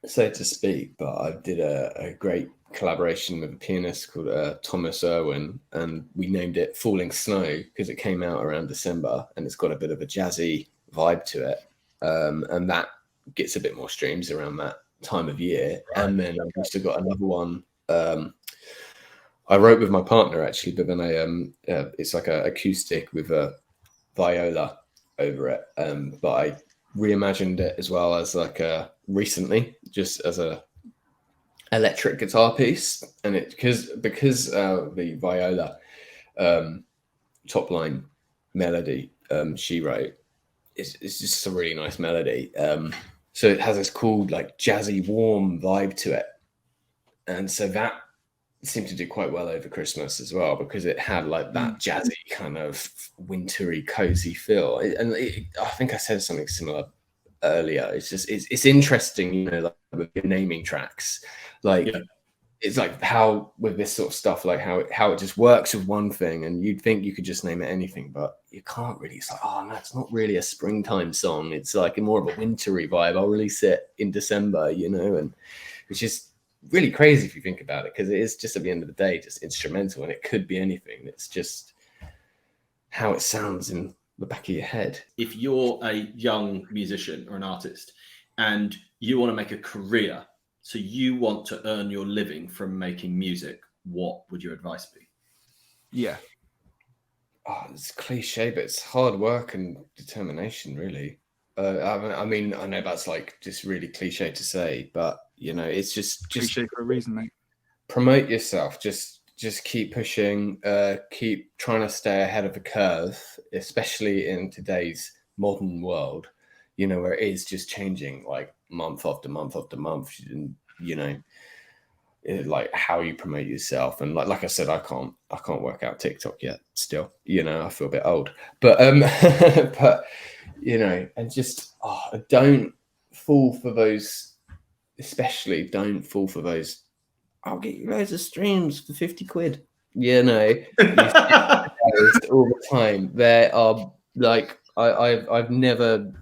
so to speak, but I did a great collaboration with a pianist called Thomas Irwin, and we named it Falling Snow because it came out around December, and it's got a bit of a jazzy vibe to it, and that gets a bit more streams around that time of year. And then I've also got another one I wrote with my partner, actually, but then it's like an acoustic with a viola over it, but I reimagined it as well as like recently, just as a electric guitar piece. And it because the viola top line melody she wrote it's just a really nice melody, so it has this cool like jazzy warm vibe to it, and so that seemed to do quite well over Christmas as well, because it had like that jazzy kind of wintry cozy feel. I think I said something similar earlier. It's just it's interesting, you know, like with your naming tracks, like it's like how with this sort of stuff, like how it just works with one thing, and you'd think you could just name it anything, but you can't really. It's like, oh no, it's not really a springtime song. It's like more of a wintry vibe. I'll release it in December, you know, and which is really crazy if you think about it, because it is just at the end of the day just instrumental, and it could be anything. It's just how it sounds in the back of your head. If you're a young musician or an artist and you want to make a career, so you want to earn your living from making music, what would your advice be? Yeah. Oh, it's cliche, but it's hard work and determination, really. I mean, I know that's like just really cliche to say, but you know, it's just cliche for a reason, mate. Promote yourself. Just just keep pushing, keep trying to stay ahead of the curve, especially in today's modern world, you know, where it is just changing like month after month after month, and, you know, like how you promote yourself. And like I said, I can't work out TikTok yet still, you know, I feel a bit old, but but you know, and just don't fall for those, especially don't fall for those, I'll get you loads of streams for 50 quid, you know. All the time. There are like I've never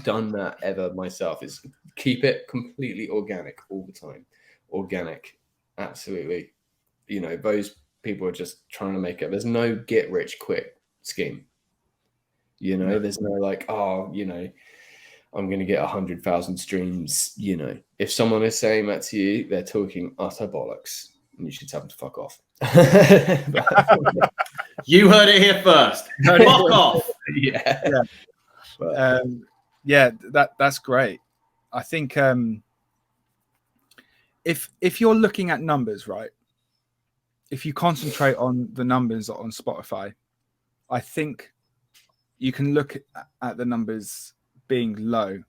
done that ever myself. It's keep it completely organic all the time. Organic, absolutely. You know, those people are just trying to make it. There's no get rich quick scheme. You know, there's no like, oh, you know, I'm going to get 100,000 streams. You know, if someone is saying that to you, they're talking utter bollocks, and you should tell them to fuck off. You heard it here first. Fuck off. Yeah. But, that's great. I think if you're looking at numbers, right? If you concentrate on the numbers on Spotify, I think you can look at the numbers being low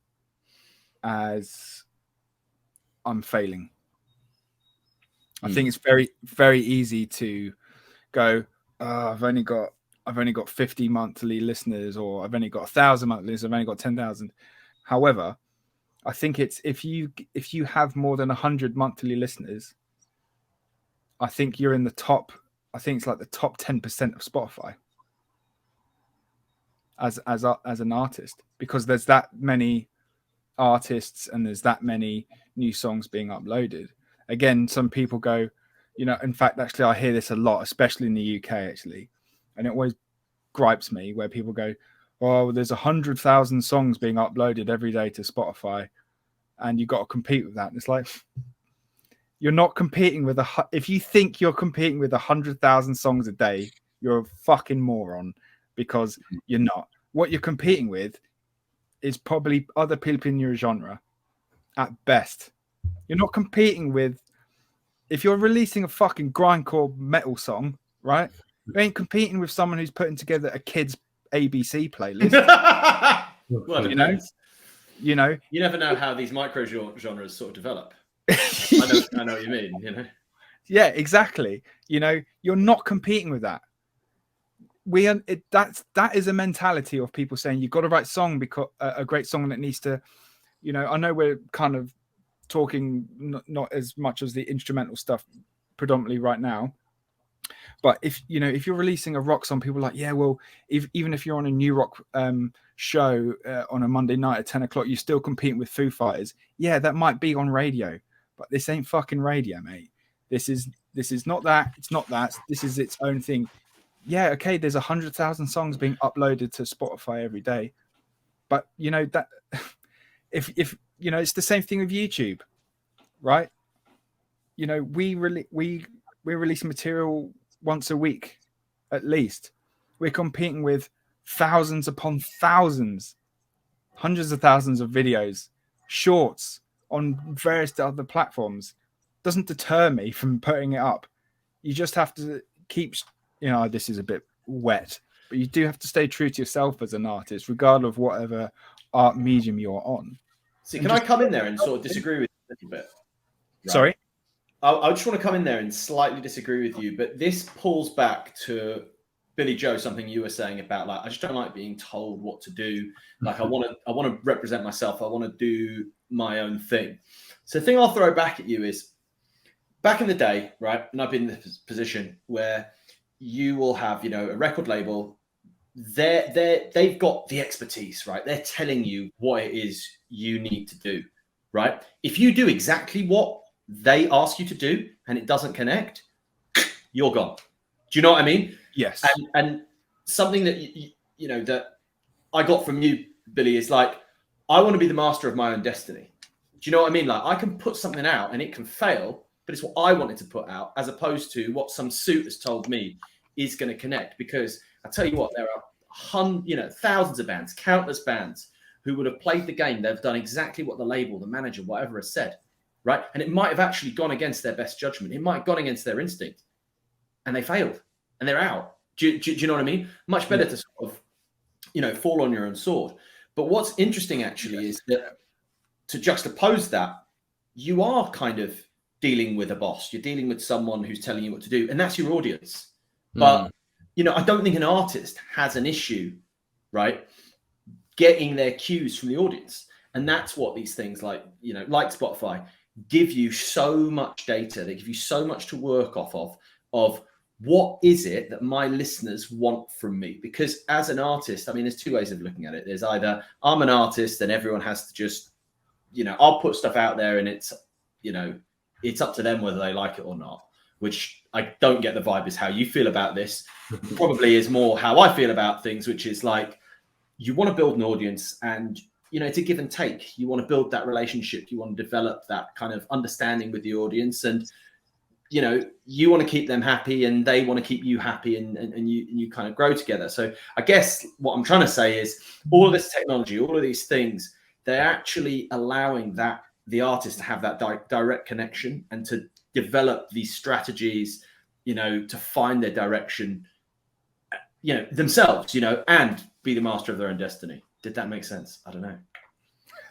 as I'm failing. I think it's very, very easy to go, I've only got 50 monthly listeners, or I've only got 1,000 monthly listeners, I've only got 10,000. However, I think it's if you have more than 100 monthly listeners, I think you're in the top. I think it's like the top 10% of Spotify as an artist, because there's that many artists and there's that many new songs being uploaded. Again, some people go, you know, in fact, actually, I hear this a lot, especially in the UK, actually, and it always gripes me where people go, oh, there's 100,000 songs being uploaded every day to Spotify, and you got to compete with that. And it's like, you're not competing with if you think you're competing with 100,000 songs a day, you're a fucking moron, because you're not. What you're competing with is probably other people in your genre at best. You're not competing with, if you're releasing a fucking grindcore metal song, right? You ain't competing with someone who's putting together a kids ABC playlist. Well, you know, you never know how these micro genres sort of develop. I know what you mean, you know. Yeah, exactly. You know, you're not competing with that. That is a mentality of people saying you've got to write song, because a great song that needs to, you know, I know we're kind of talking not as much as the instrumental stuff predominantly right now, but if you're releasing a rock song, people are like, yeah, well, even if you're on a new rock show on a Monday night at 10 o'clock, you're still competing with Foo Fighters. Yeah, that might be on radio, but this ain't fucking radio, mate. This is not that. It's not that. This is its own thing. Yeah, okay, there's 100,000 songs being uploaded to Spotify every day, but you know that if you know, it's the same thing with YouTube, right? You know, we're releasing material once a week at least. We're competing with thousands upon thousands, hundreds of thousands of videos, shorts on various other platforms. Doesn't deter me from putting it up. You just have to keep, you know, this is a bit wet, but you do have to stay true to yourself as an artist, regardless of whatever art medium you're on. See, can I come in there and sort of disagree with you a little bit? Right? Sorry? I just want to come in there and slightly disagree with you, but this pulls back to Billy Joe, something you were saying about, like, I just don't like being told what to do. Like, I want to represent myself. I want to do my own thing. So the thing I'll throw back at you is, back in the day, right, and I've been in this position where you will have, you know, a record label. They've got the expertise, right? They're telling you what it is you need to do, right? If you do exactly what they ask you to do and it doesn't connect, you're gone. Do you know what I mean? Yes. And something that you know that I got from you, Billy, is like, I want to be the master of my own destiny. Do you know what I mean? Like, I can put something out and it can fail, but it's what I wanted to put out, as opposed to what some suit has told me is going to connect. Because I tell you what, there are thousands of bands, countless bands who would have played the game. They've done exactly what the label, the manager, whatever has said, right? And it might have actually gone against their best judgment. It might have gone against their instinct. and they failed and they're out. Do you know what I mean? Much better to sort of, you know, fall on your own sword. But what's interesting actually is that to juxtapose that, you are kind of dealing with a boss. You're dealing with someone who's telling you what to do, and that's your audience. But, you know, I don't think an artist has an issue, right, getting their cues from the audience. And that's what these things like, you know, like Spotify give you so much data. They give you so much to work off of what is it that my listeners want from me? Because as an artist, I mean, there's two ways of looking at it. There's either I'm an artist and everyone has to just, you know, I'll put stuff out there and it's, you know, it's up to them whether they like it or not, which I don't get the vibe is how you feel about this. Probably is more how I feel about things, which is like, you want to build an audience and, you know, it's a give and take. You want to build that relationship. You want to develop that kind of understanding with the audience, and, you know, you want to keep them happy and they want to keep you happy, and you kind of grow together. So I guess what I'm trying to say is all of this technology, all of these things, they're actually allowing that the artist to have that direct connection and to develop these strategies, you know, to find their direction, you know, themselves, you know, and be the master of their own destiny. Did that make sense? I don't know.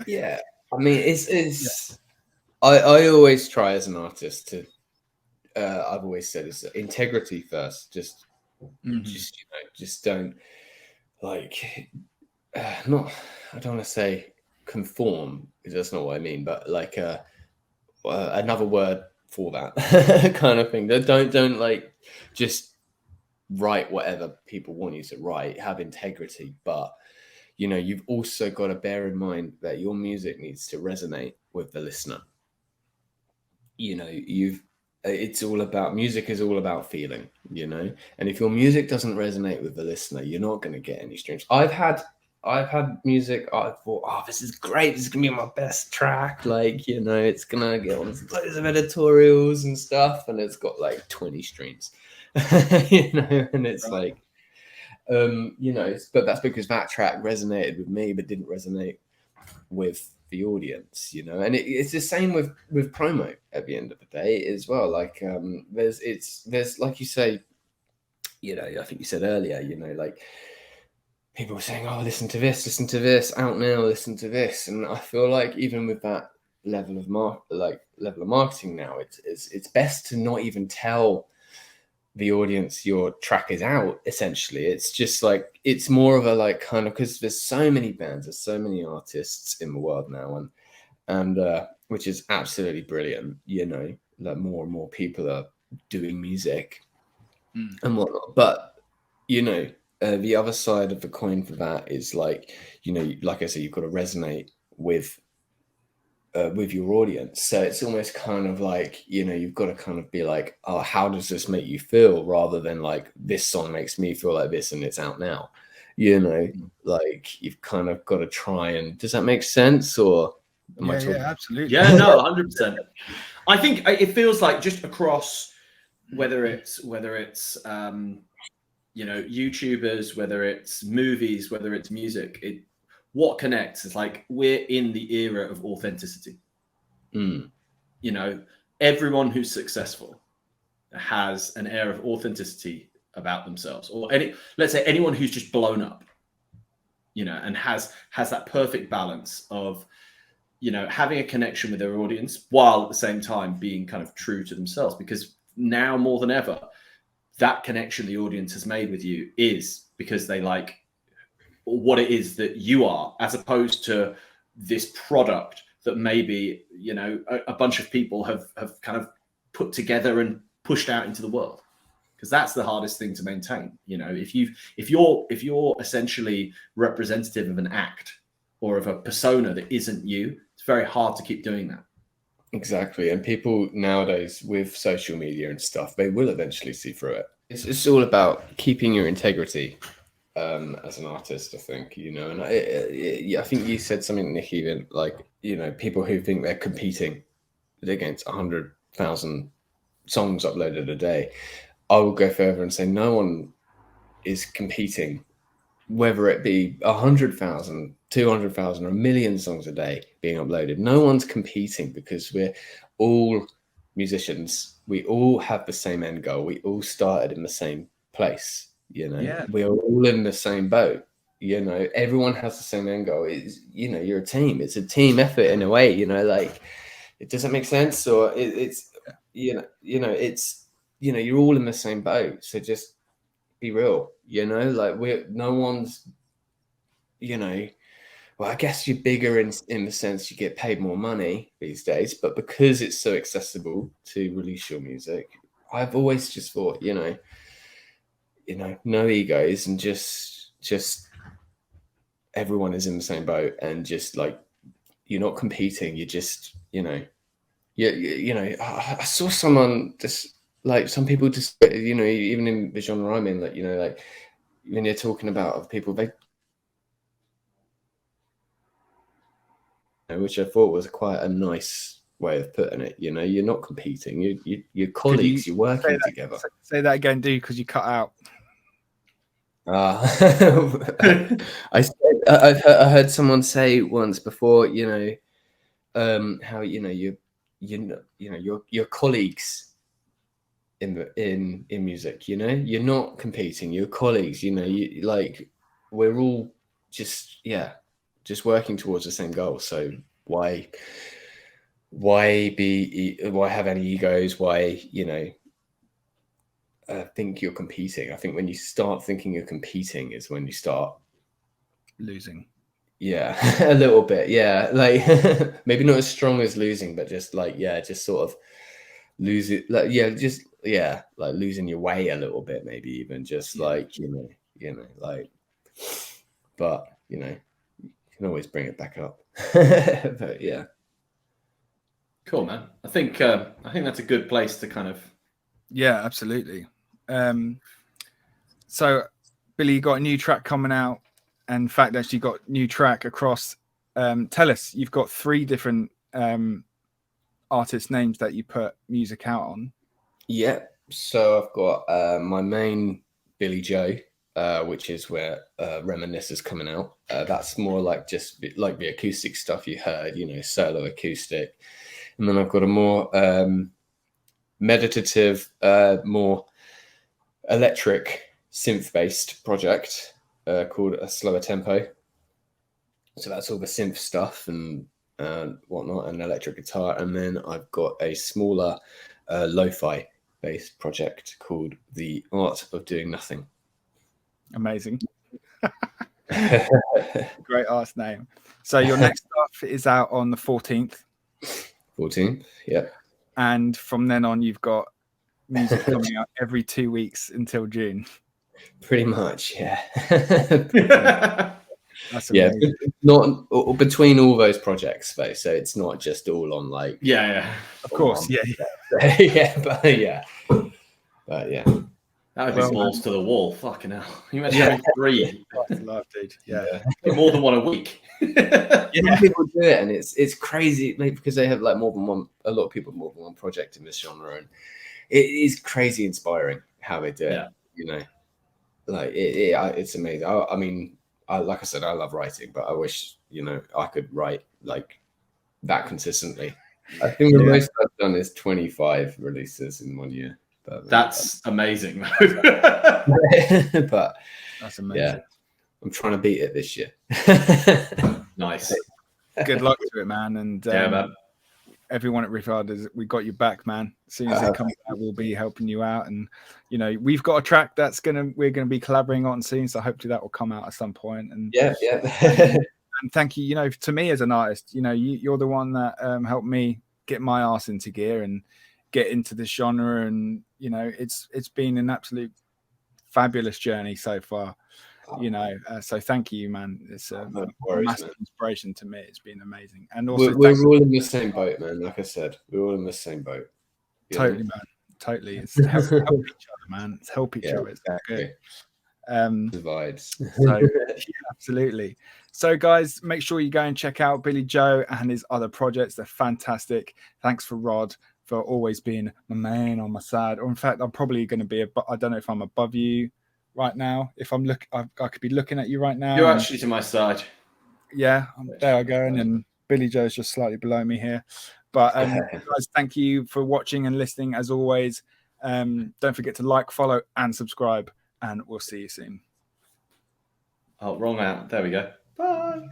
Yeah. I mean, it's I always try as an artist to, I've always said it's integrity first. Just you know, just don't like, not, I don't want to say conform, because that's not what I mean, but like another word for that kind of thing. Don't like just write whatever people want you to write. Have integrity, but, you know, you've also got to bear in mind that your music needs to resonate with the listener. You know, it's all about, music is all about feeling, you know, and if your music doesn't resonate with the listener, you're not going to get any streams. I've had music, I thought, oh, this is great, this is gonna be my best track, like, you know, it's gonna get on loads of editorials and stuff, and it's got like 20 streams. You know, and it's like, you know, but that's because that track resonated with me but didn't resonate with the audience, you know. And it's the same with promo at the end of the day as well. Like there's like you say, you know, I think you said earlier, you know, like people were saying, oh, listen to this out now, listen to this. And I feel like even with that level of marketing now, it's best to not even tell the audience your track is out. Essentially, it's just like, it's more of a like kind of, because there's so many bands, there's so many artists in the world now, and which is absolutely brilliant, you know, that more and more people are doing music and whatnot. But, you know, the other side of the coin for that is like, you know, like I said, you've got to resonate with your audience. So it's almost kind of like, you know, you've got to kind of be like, oh, how does this make you feel, rather than like, this song makes me feel like this and it's out now, you know. Like, you've kind of got to try and, does that make sense? Or am I talking? Yeah, absolutely. Yeah, no, 100%. I think it feels like just across, whether it's you know, YouTubers, whether it's movies, whether it's music, what connects is like, we're in the era of authenticity. You know, everyone who's successful has an air of authenticity about themselves, or let's say anyone who's just blown up, you know, and has that perfect balance of, you know, having a connection with their audience while at the same time being kind of true to themselves. Because now more than ever, that connection the audience has made with you is because they like what it is that you are, as opposed to this product that maybe, you know, a bunch of people have kind of put together and pushed out into the world. Because that's the hardest thing to maintain. You know, if you're essentially representative of an act or of a persona that isn't you, it's very hard to keep doing that. Exactly. And people nowadays with social media and stuff, they will eventually see through it. It's all about keeping your integrity as an artist, I think, you know. And I think you said something, Nikki, that like, you know, people who think they're competing against 100,000 songs uploaded a day, I will go further and say no one is competing, whether it be 100,000, 200,000, or 1 million songs a day being uploaded. No one's competing, because we're all musicians, we all have the same end goal. We all started in the same place. You know, Yeah. we are all in the same boat. You know, everyone has the same end goal. It's, you know, you're a team. It's a team effort in a way. You know, like, it doesn't make sense, or it's it's, you know, you're all in the same boat. So just be real. You know, like, no one's, you know. Well, I guess you're bigger in the sense you get paid more money these days, but because it's so accessible to release your music, I've always just thought, you know, no egos, and just everyone is in the same boat, and just like, you're not competing. You just, you know, you know, I saw someone just, like, some people just, you know, even in the genre I'm in, like, you know, like, when you're talking about other people, they, which I thought was quite a nice way of putting it. You know, you're not competing. You're colleagues. You're working together. Say that again, dude, because you cut out. I heard someone say once before, you know, how, you know, your colleagues in music. You know, you're not competing. You're colleagues. You know, you, like, we're all just working towards the same goal. So why have any egos? Why, you know, think you're competing? I think when you start thinking you're competing is when you start losing. Yeah, a little bit. Yeah, like, maybe not as strong as losing, but just like, yeah, just sort of lose it. Like, yeah, like losing your way a little bit, maybe even just like, you know, like, but, you know, you can always bring it back up. But yeah. Cool, man. I think that's a good place to kind of. Yeah, absolutely. So, Billy, you got a new track coming out, and in fact, actually got new track across. Tell us, you've got 3 different artist names that you put music out on. Yeah. So I've got my main Billy Joe, which is where Reminisce is coming out. That's more like just like the acoustic stuff you heard, you know, solo acoustic. And then I've got a more meditative, more electric synth-based project called A Slower Tempo. So that's all the synth stuff and whatnot, and electric guitar. And then I've got a smaller lo-fi based project called The Art of Doing Nothing. Amazing. Great artist name. So your next stuff is out on the 14th. 14th, yeah. And from then on, you've got music coming out every 2 weeks until June. Pretty much, yeah. That's amazing. Yeah, not between all those projects, though. So it's not just all on like. Yeah. Of course, yeah. But yeah. That would be balls to the wall. Fucking hell. You imagine having 3. Love, dude. Yeah. More than one a week. Some people do it, and it's crazy, maybe because they have like more than one. A lot of people have more than one project in this genre, and it is crazy inspiring how they do it. Yeah. You know, like it's amazing. I mean, like I said, I love writing, but I wish, you know, I could write like that consistently. I think the most I've done is 25 releases in 1 year. But that's amazing. But that's amazing. Yeah, I'm trying to beat it this year. Nice. Good luck to it, man. And man. Everyone at Riff, we got you back, man. As soon as it comes out, we'll be helping you out. And you know, we've got a track we're gonna be collaborating on soon, so hopefully that will come out at some point. And yeah. And thank you. You know, to me as an artist, you know, you're the one that helped me get my ass into gear and get into this genre. And you know, it's been an absolute fabulous journey so far. You know, so thank you, man. It's a massive inspiration to me. It's been amazing. And also, we're all in the same boat, man. Like I said, we're all in the same boat. Totally, man. Totally. It's help each other, man. It's help each other. It's exactly. Good. Divides. So, absolutely. So, guys, make sure you go and check out Billy Joe and his other projects. They're fantastic. Thanks for Rod for always being my man on my side. Or in fact, I'm probably going to be I don't know if I'm above you right now. If I'm I could be looking at you right now. You're actually to my side. Yeah, there I go. And then Billy Joe's just slightly below me here. But guys, thank you for watching and listening as always. Don't forget to like, follow, and subscribe, and we'll see you soon. Oh, wrong out. There we go. Bye.